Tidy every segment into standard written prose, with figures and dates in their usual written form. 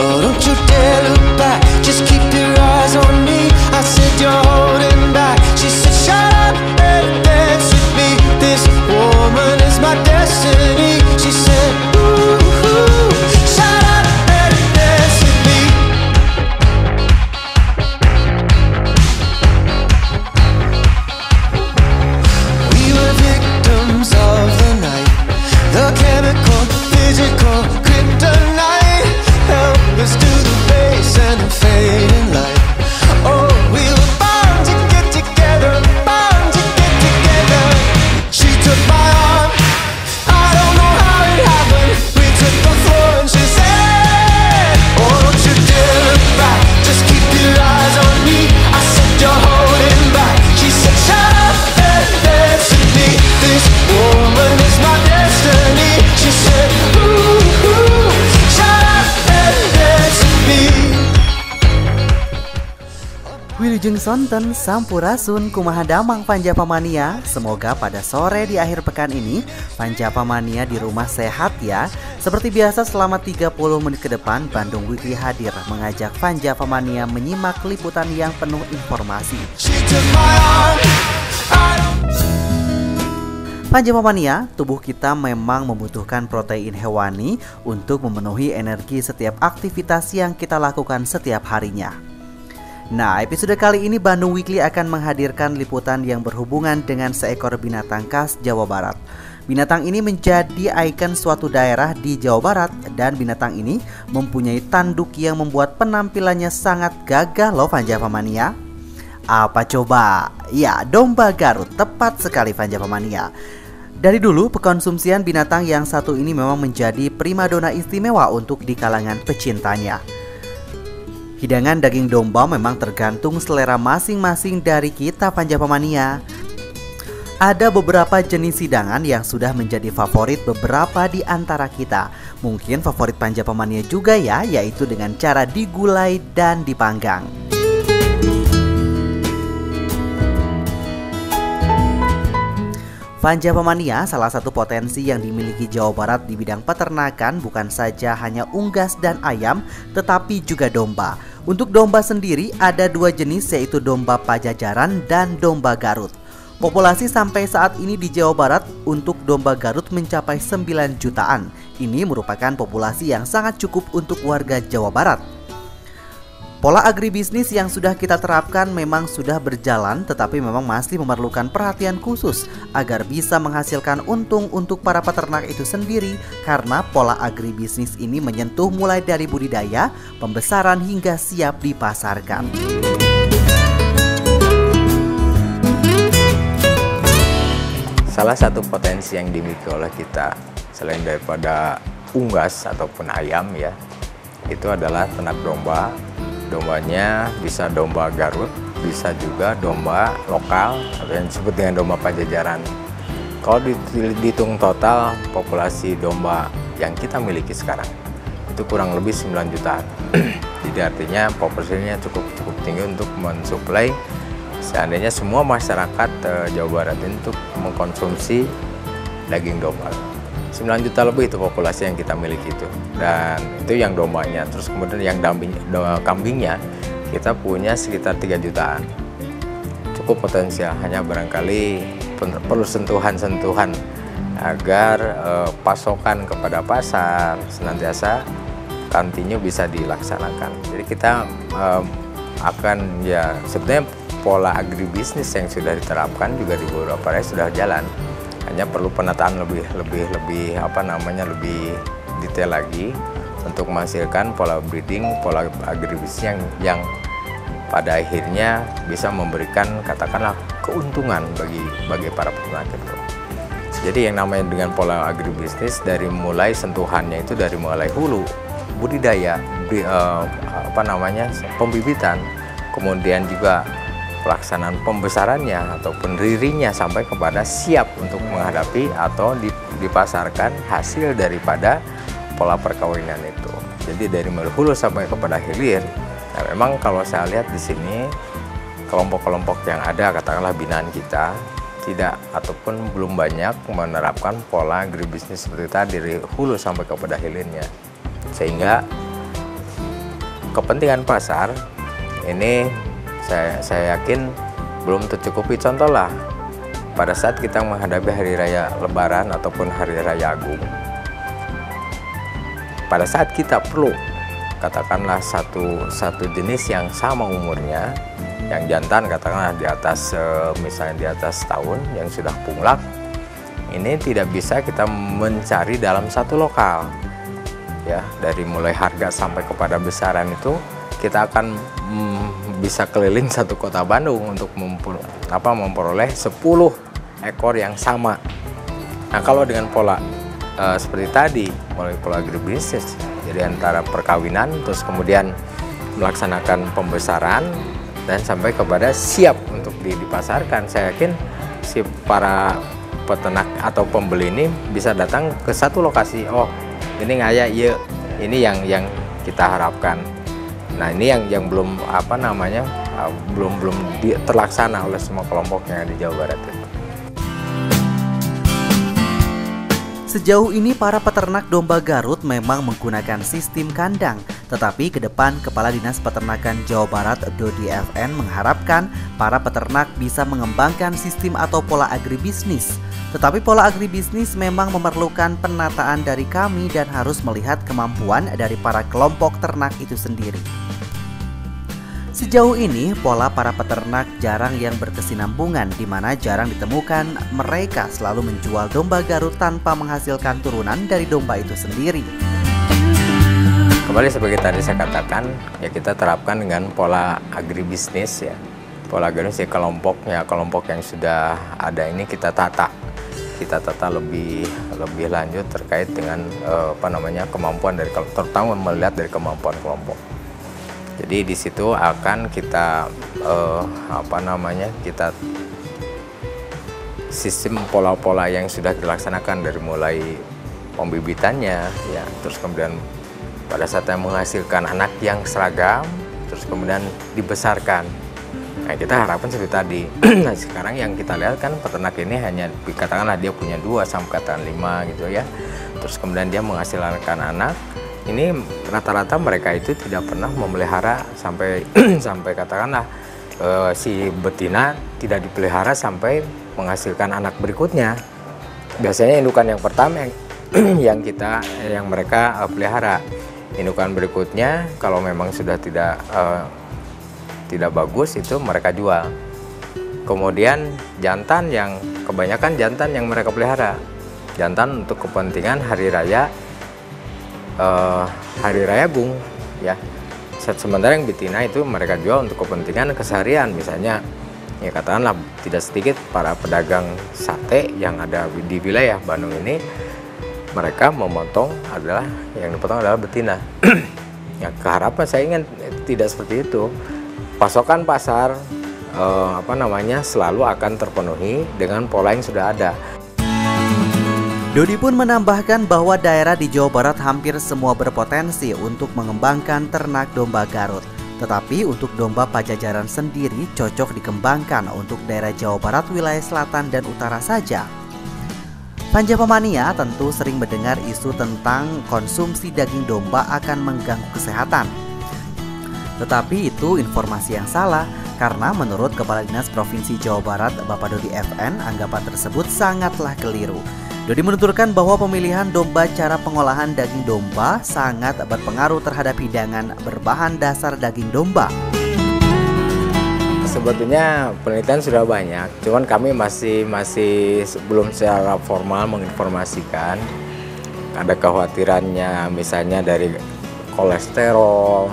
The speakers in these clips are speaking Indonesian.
Oh, don't you dare look back, just keep your eyes on me. I said you're holding back. She said shut up and dance with me. This woman is my destiny. She said ooh, shut up and dance with me. We were victims of the night, the chemical, physical, kryptonite. Help us to the base and the fading light. Oh, we were bound to get together, bound to get together. She took my arm, I don't know how it happened. We took the floor and she said, oh, don't you dare look back, just keep your eyes on me. I said you're holding back. She said shut up and dance with me. This woman is my destiny. She said ooh, shut up and dance with me. Wilujeng sonten sampurasun kumaha damang Panjapamania. Semoga pada sore di akhir pekan ini Panjapamania di rumah sehat ya. Seperti biasa selama 30 menit ke depan Bandung Weekly hadir mengajak Panjapamania menyimak liputan yang penuh informasi. Panjapamania, tubuh kita memang membutuhkan protein hewani untuk memenuhi energi setiap aktivitas yang kita lakukan setiap harinya. Nah, episode kali ini Bandung Weekly akan menghadirkan liputan yang berhubungan dengan seekor binatang khas Jawa Barat. Binatang ini menjadi ikon suatu daerah di Jawa Barat dan binatang ini mempunyai tanduk yang membuat penampilannya sangat gagah loh Panjapamania. Apa coba? Ya, domba Garut, tepat sekali Panjapamania. Dari dulu pekonsumsian binatang yang satu ini memang menjadi primadona istimewa untuk di kalangan pecintanya. Hidangan daging domba memang tergantung selera masing-masing dari kita Panjapamania. Ada beberapa jenis hidangan yang sudah menjadi favorit beberapa di antara kita. Mungkin favorit Panjapamania juga ya, yaitu dengan cara digulai dan dipanggang. Panjapamania, salah satu potensi yang dimiliki Jawa Barat di bidang peternakan bukan saja hanya unggas dan ayam, tetapi juga domba. Untuk domba sendiri ada dua jenis, yaitu domba Pajajaran dan domba Garut. Populasi sampai saat ini di Jawa Barat untuk domba Garut mencapai 9 jutaan. Ini merupakan populasi yang sangat cukup untuk warga Jawa Barat. Pola agribisnis yang sudah kita terapkan memang sudah berjalan, tetapi memang masih memerlukan perhatian khusus agar bisa menghasilkan untung untuk para peternak itu sendiri, karena pola agribisnis ini menyentuh mulai dari budidaya, pembesaran hingga siap dipasarkan. Salah satu potensi yang dimiliki oleh kita selain daripada unggas ataupun ayam ya, itu adalah ternak domba. Dombanya bisa domba Garut, bisa juga domba lokal atau yang disebut dengan domba Pajajaran. Kalau dihitung total populasi domba yang kita miliki sekarang itu kurang lebih 9 jutaan. Jadi artinya populasinya cukup tinggi untuk mensuplai seandainya semua masyarakat Jawa Barat ini untuk mengkonsumsi daging domba. 9 juta lebih itu populasi yang kita miliki itu, dan itu yang dombanya. Terus kemudian yang kambingnya kita punya sekitar 3 jutaan. Cukup potensial, hanya barangkali perlu sentuhan-sentuhan agar pasokan kepada pasar senantiasa continue bisa dilaksanakan. Jadi kita akan ya sebenarnya pola agribisnis yang sudah diterapkan juga di beberapa daerah sudah jalan. Hanya perlu penataan lebih detail lagi untuk menghasilkan pola breeding, pola agribisnis yang pada akhirnya bisa memberikan katakanlah keuntungan bagi para peternak itu. Jadi yang namanya dengan pola agribisnis dari mulai sentuhannya itu dari mulai hulu, budidaya, pembibitan, kemudian juga pelaksanaan pembesarannya ataupun ririnya sampai kepada siap untuk menghadapi atau dipasarkan hasil daripada pola perkawinan itu. Jadi dari hulu sampai kepada hilir. Nah, memang kalau saya lihat di sini kelompok-kelompok yang ada katakanlah binaan kita tidak ataupun belum banyak menerapkan pola agribisnis seperti tadi dari hulu sampai kepada hilirnya. Sehingga kepentingan pasar ini saya yakin belum tercukupi. Contoh lah, pada saat kita menghadapi hari raya Lebaran ataupun hari raya Agung, pada saat kita perlu katakanlah satu jenis yang sama umurnya, yang jantan katakanlah di atas misalnya di atas tahun, yang sudah punglak, ini tidak bisa kita mencari dalam satu lokal ya. Dari mulai harga sampai kepada besaran itu kita akan bisa keliling satu kota Bandung untuk memperoleh 10 ekor yang sama. Nah, kalau dengan pola seperti tadi, mulai pola agribisnis, jadi antara perkawinan terus kemudian melaksanakan pembesaran dan sampai kepada siap untuk dipasarkan, saya yakin si para peternak atau pembeli ini bisa datang ke satu lokasi. Oh, ini ngaya, iya, ini yang kita harapkan. Nah, ini yang belum belum terlaksana oleh semua kelompok yang ada di Jawa Barat itu. Sejauh ini para peternak domba Garut memang menggunakan sistem kandang, tetapi ke depan Kepala Dinas Peternakan Jawa Barat Dodi FN mengharapkan para peternak bisa mengembangkan sistem atau pola agribisnis. Tetapi pola agribisnis memang memerlukan penataan dari kami dan harus melihat kemampuan dari para kelompok ternak itu sendiri. Sejauh ini, pola para peternak jarang yang berkesinambungan, di mana jarang ditemukan mereka selalu menjual domba Garut tanpa menghasilkan turunan dari domba itu sendiri. Kembali seperti tadi saya katakan, ya kita terapkan dengan pola agribisnis ya. Pola agribisnis ya, kelompok yang sudah ada ini kita tata lebih lanjut terkait dengan kemampuan dari, terutama melihat dari kemampuan kelompok. Jadi di situ akan kita kita sistem pola-pola yang sudah dilaksanakan dari mulai pembibitannya ya, terus kemudian pada saat yang menghasilkan anak yang seragam, terus kemudian dibesarkan. Nah, kita harapkan seperti tadi. Nah, sekarang yang kita lihat kan peternak ini hanya katakanlah dia punya 2 sampai katakan 5 gitu ya. Terus kemudian dia menghasilkan anak. Ini rata-rata mereka itu tidak pernah memelihara sampai sampai katakanlah si betina tidak dipelihara sampai menghasilkan anak berikutnya. Biasanya indukan yang pertama yang mereka pelihara. Indukan berikutnya kalau memang sudah tidak bagus itu mereka jual. Kemudian jantan yang kebanyakan jantan yang mereka pelihara. Jantan untuk kepentingan hari raya Agung ya. Sementara yang betina itu mereka jual untuk kepentingan keseharian, misalnya ya katakanlah tidak sedikit para pedagang sate yang ada di wilayah Bandung ini, mereka memotong yang dipotong adalah betina. Ya, keharapan saya ingin tidak seperti itu. Pasokan pasar selalu akan terpenuhi dengan pola yang sudah ada. Dodi pun menambahkan bahwa daerah di Jawa Barat hampir semua berpotensi untuk mengembangkan ternak domba Garut. Tetapi untuk domba Pajajaran sendiri cocok dikembangkan untuk daerah Jawa Barat, wilayah selatan dan utara saja. Panja Pemania tentu sering mendengar isu tentang konsumsi daging domba akan mengganggu kesehatan. Tetapi itu informasi yang salah, karena menurut Kepala Dinas Provinsi Jawa Barat Bapak Dodi FN, anggapan tersebut sangatlah keliru. Dodi menuturkan bahwa pemilihan domba cara pengolahan daging domba sangat berpengaruh terhadap hidangan berbahan dasar daging domba. Sebetulnya penelitian sudah banyak, cuman kami masih belum secara formal menginformasikan. Ada kekhawatirannya misalnya dari kolesterol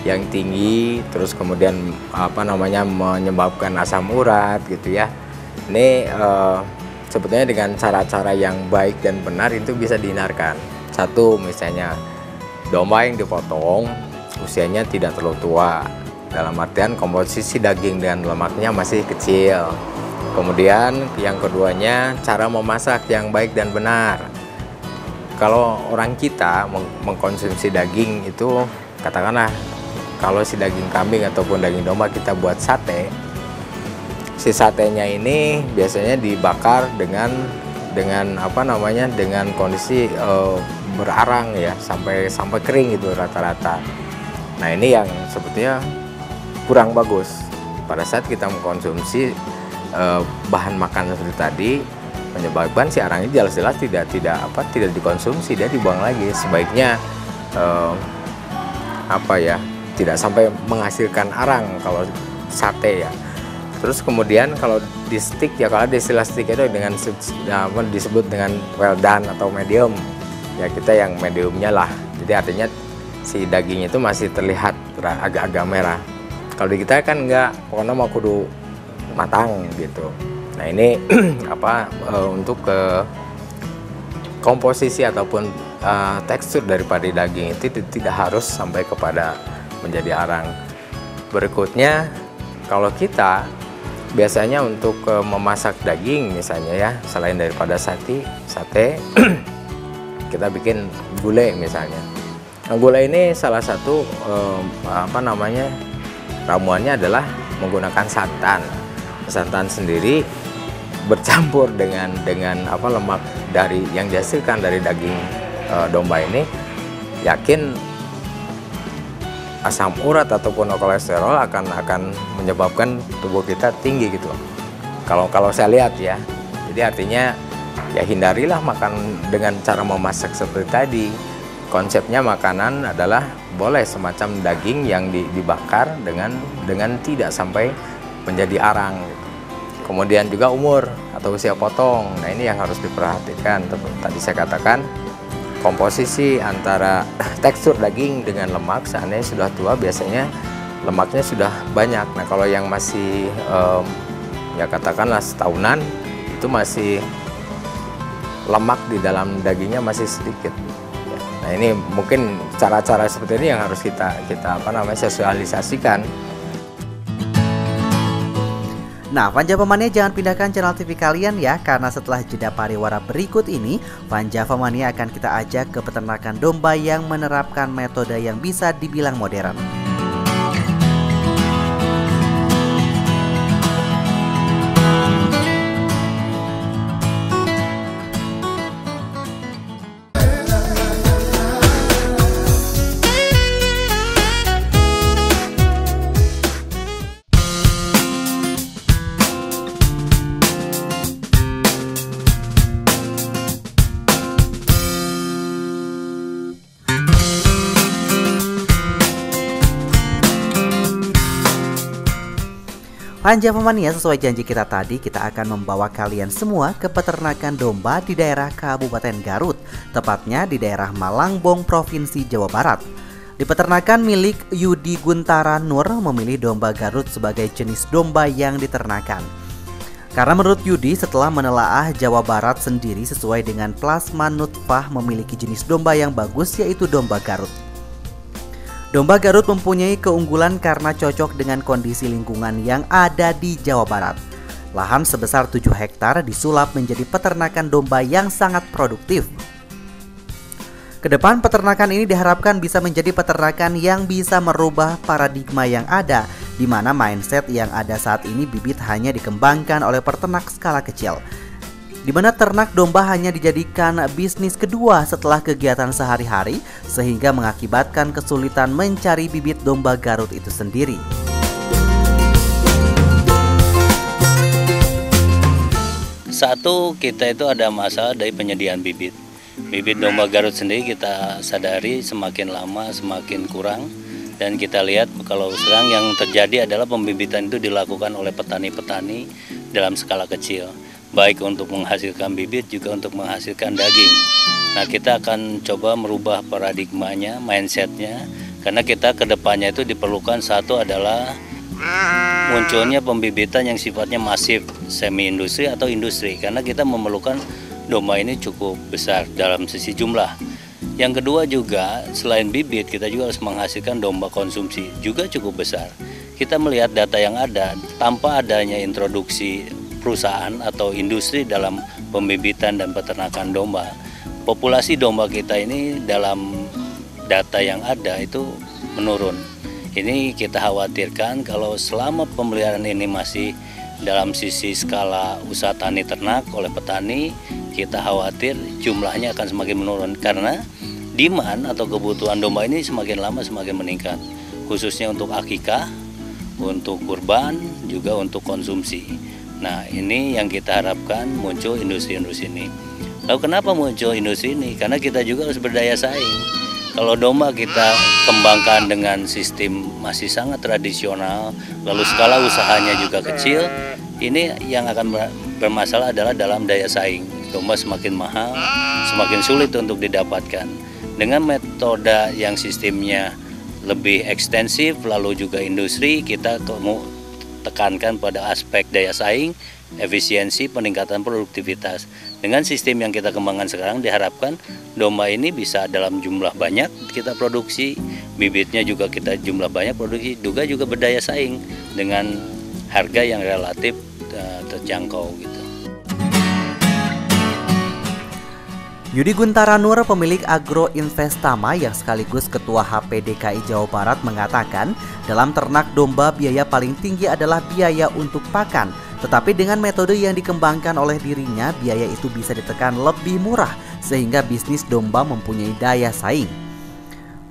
yang tinggi, terus kemudian menyebabkan asam urat gitu ya. Ini sebetulnya dengan cara-cara yang baik dan benar itu bisa dihindarkan. Satu, misalnya domba yang dipotong usianya tidak terlalu tua, dalam artian komposisi daging dan lemaknya masih kecil. Kemudian yang keduanya cara memasak yang baik dan benar. Kalau orang kita mengkonsumsi daging itu, katakanlah kalau si daging kambing ataupun daging domba kita buat sate, si satenya ini biasanya dibakar dengan kondisi berarang ya, sampai kering itu rata-rata. Nah ini yang sebetulnya kurang bagus pada saat kita mengkonsumsi bahan makanan seperti tadi, menyebabkan si arang ini jelas-jelas tidak dikonsumsi, dia dibuang lagi. Sebaiknya tidak sampai menghasilkan arang kalau sate ya. Terus kemudian kalau di stick ya, kalau ada istilah stick itu dengan disebut dengan well done atau medium ya, kita yang mediumnya lah. Jadi artinya si daging itu masih terlihat agak-agak merah. Kalau di kita kan enggak, pokoknya mau kudu matang gitu. Nah ini untuk komposisi ataupun tekstur daripada daging itu tidak harus sampai kepada menjadi arang. Berikutnya, kalau kita biasanya untuk memasak daging misalnya ya, selain daripada sate kita bikin gulai misalnya. Nah, gulai ini salah satu ramuannya adalah menggunakan santan. Santan sendiri bercampur dengan lemak dari yang dihasilkan dari daging domba ini, yakin asam urat ataupun kolesterol akan menyebabkan tubuh kita tinggi gitu loh. Kalau saya lihat ya. Jadi artinya ya hindarilah makan dengan cara memasak seperti tadi. Konsepnya makanan adalah boleh semacam daging yang dibakar dengan tidak sampai menjadi arang gitu. Kemudian juga umur atau usia potong. Nah, ini yang harus diperhatikan. Tadi saya katakan komposisi antara tekstur daging dengan lemak, seandainya sudah tua biasanya lemaknya sudah banyak. Nah kalau yang masih ya katakanlah setahunan, itu masih lemak di dalam dagingnya masih sedikit. Nah ini mungkin cara-cara seperti ini yang harus kita sosialisasikan. Nah, Panja Pemania jangan pindahkan channel TV kalian ya, karena setelah jeda pariwara berikut ini, Panja Pemania akan kita ajak ke peternakan domba yang menerapkan metode yang bisa dibilang modern. Panja Pemania, sesuai janji kita tadi, kita akan membawa kalian semua ke peternakan domba di daerah Kabupaten Garut, tepatnya di daerah Malangbong, Provinsi Jawa Barat. Di peternakan milik Yudi Guntara Nur memilih domba Garut sebagai jenis domba yang diternakan. Karena menurut Yudi, setelah menelaah Jawa Barat sendiri sesuai dengan plasma nutfah memiliki jenis domba yang bagus, yaitu domba Garut. Domba Garut mempunyai keunggulan karena cocok dengan kondisi lingkungan yang ada di Jawa Barat. Lahan sebesar 7 hektar disulap menjadi peternakan domba yang sangat produktif. Kedepan peternakan ini diharapkan bisa menjadi peternakan yang bisa merubah paradigma yang ada, di mana mindset yang ada saat ini bibit hanya dikembangkan oleh peternak skala kecil, di mana ternak domba hanya dijadikan bisnis kedua setelah kegiatan sehari-hari, sehingga mengakibatkan kesulitan mencari bibit domba Garut itu sendiri. Satu, kita itu ada masalah dari penyediaan bibit. Bibit domba Garut sendiri kita sadari semakin lama semakin kurang. Dan kita lihat kalau sekarang yang terjadi adalah pembibitan itu dilakukan oleh petani-petani dalam skala kecil, baik untuk menghasilkan bibit juga untuk menghasilkan daging. Nah kita akan coba merubah paradigmanya, mindsetnya, karena kita kedepannya itu diperlukan satu adalah munculnya pembibitan yang sifatnya masif, semi industri atau industri, karena kita memerlukan domba ini cukup besar dalam sisi jumlah. Yang kedua juga selain bibit kita juga harus menghasilkan domba konsumsi juga cukup besar. Kita melihat data yang ada, tanpa adanya introduksi perusahaan atau industri dalam pembibitan dan peternakan domba, populasi domba kita ini dalam data yang ada itu menurun. Ini kita khawatirkan kalau selama pemeliharaan ini masih dalam sisi skala usaha tani ternak oleh petani, kita khawatir jumlahnya akan semakin menurun karena demand atau kebutuhan domba ini semakin lama semakin meningkat. khususnya untuk akikah, untuk kurban, juga untuk konsumsi. Nah, ini yang kita harapkan muncul industri-industri ini. Lalu kenapa muncul industri ini? Karena kita juga harus berdaya saing. Kalau domba kita kembangkan dengan sistem masih sangat tradisional, lalu skala usahanya juga kecil, ini yang akan bermasalah adalah dalam daya saing. Domba semakin mahal, semakin sulit untuk didapatkan. Dengan metode yang sistemnya lebih ekstensif, lalu juga industri, kita tekankan pada aspek daya saing, efisiensi, peningkatan produktivitas. Dengan sistem yang kita kembangkan sekarang, diharapkan domba ini bisa dalam jumlah banyak kita produksi, bibitnya juga kita jumlah banyak produksi, juga berdaya saing dengan harga yang relatif terjangkau gitu. Yudi Guntaranur, pemilik Agro Investama yang sekaligus Ketua HPDKI Jawa Barat mengatakan, dalam ternak domba biaya paling tinggi adalah biaya untuk pakan. Tetapi dengan metode yang dikembangkan oleh dirinya, biaya itu bisa ditekan lebih murah sehingga bisnis domba mempunyai daya saing.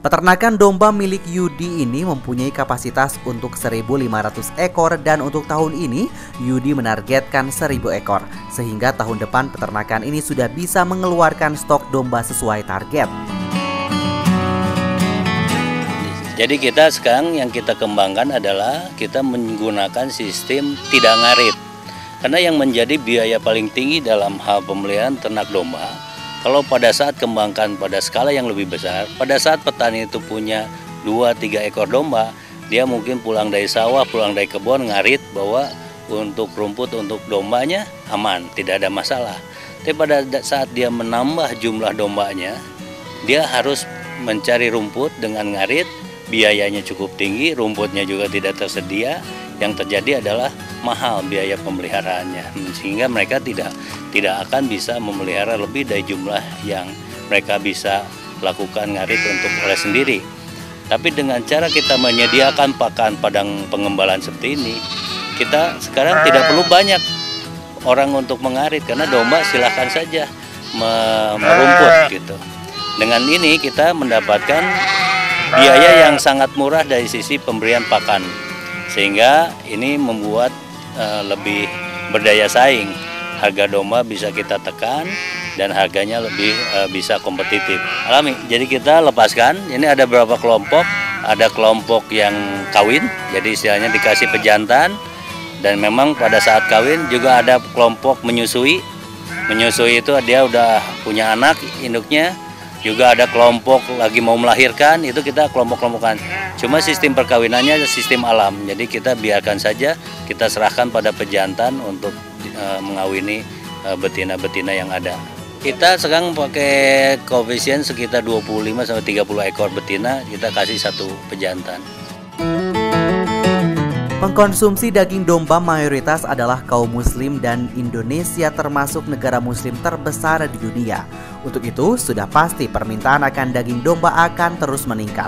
Peternakan domba milik Yudi ini mempunyai kapasitas untuk 1.500 ekor dan untuk tahun ini Yudi menargetkan 1.000 ekor. Sehingga tahun depan peternakan ini sudah bisa mengeluarkan stok domba sesuai target. Jadi kita sekarang yang kita kembangkan adalah kita menggunakan sistem tidak ngarit. Karena yang menjadi biaya paling tinggi dalam hal pemeliharaan ternak domba, kalau pada saat kembangkan pada skala yang lebih besar, pada saat petani itu punya 2-3 ekor domba, dia mungkin pulang dari sawah, pulang dari kebun, ngarit bahwa untuk rumput untuk dombanya aman, tidak ada masalah. Tapi pada saat dia menambah jumlah dombanya, dia harus mencari rumput dengan ngarit, biayanya cukup tinggi, rumputnya juga tidak tersedia. Yang terjadi adalah mahal biaya pemeliharaannya, sehingga mereka tidak akan bisa memelihara lebih dari jumlah yang mereka bisa lakukan ngarit untuk oleh sendiri. Tapi dengan cara kita menyediakan pakan padang pengembalaan seperti ini, kita sekarang tidak perlu banyak orang untuk mengarit, karena domba silahkan saja merumput gitu. Dengan ini kita mendapatkan biaya yang sangat murah dari sisi pemberian pakan, sehingga ini membuat lebih berdaya saing. Harga domba bisa kita tekan dan harganya lebih bisa kompetitif. Alami. Jadi kita lepaskan. Ini ada beberapa kelompok. Ada kelompok yang kawin, jadi istilahnya dikasih pejantan. Dan memang pada saat kawin juga ada kelompok menyusui. Menyusui itu dia udah punya anak induknya. Juga ada kelompok lagi mau melahirkan, itu kita kelompok-kelompokan. Cuma sistem perkawinannya sistem alam, jadi kita biarkan saja, kita serahkan pada pejantan untuk mengawini betina-betina yang ada. Kita sekarang pakai koefisien sekitar 25-30 ekor betina, kita kasih satu pejantan. Pengkonsumsi daging domba mayoritas adalah kaum muslim dan Indonesia termasuk negara muslim terbesar di dunia. Untuk itu, sudah pasti permintaan akan daging domba akan terus meningkat.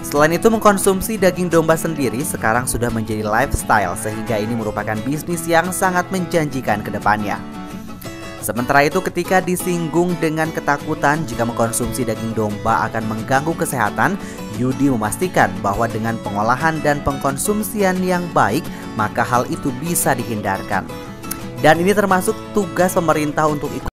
Selain itu, mengkonsumsi daging domba sendiri sekarang sudah menjadi lifestyle, sehingga ini merupakan bisnis yang sangat menjanjikan ke depannya. Sementara itu, ketika disinggung dengan ketakutan jika mengkonsumsi daging domba akan mengganggu kesehatan, Yudi memastikan bahwa dengan pengolahan dan pengkonsumsian yang baik, maka hal itu bisa dihindarkan. Dan ini termasuk tugas pemerintah untuk ikut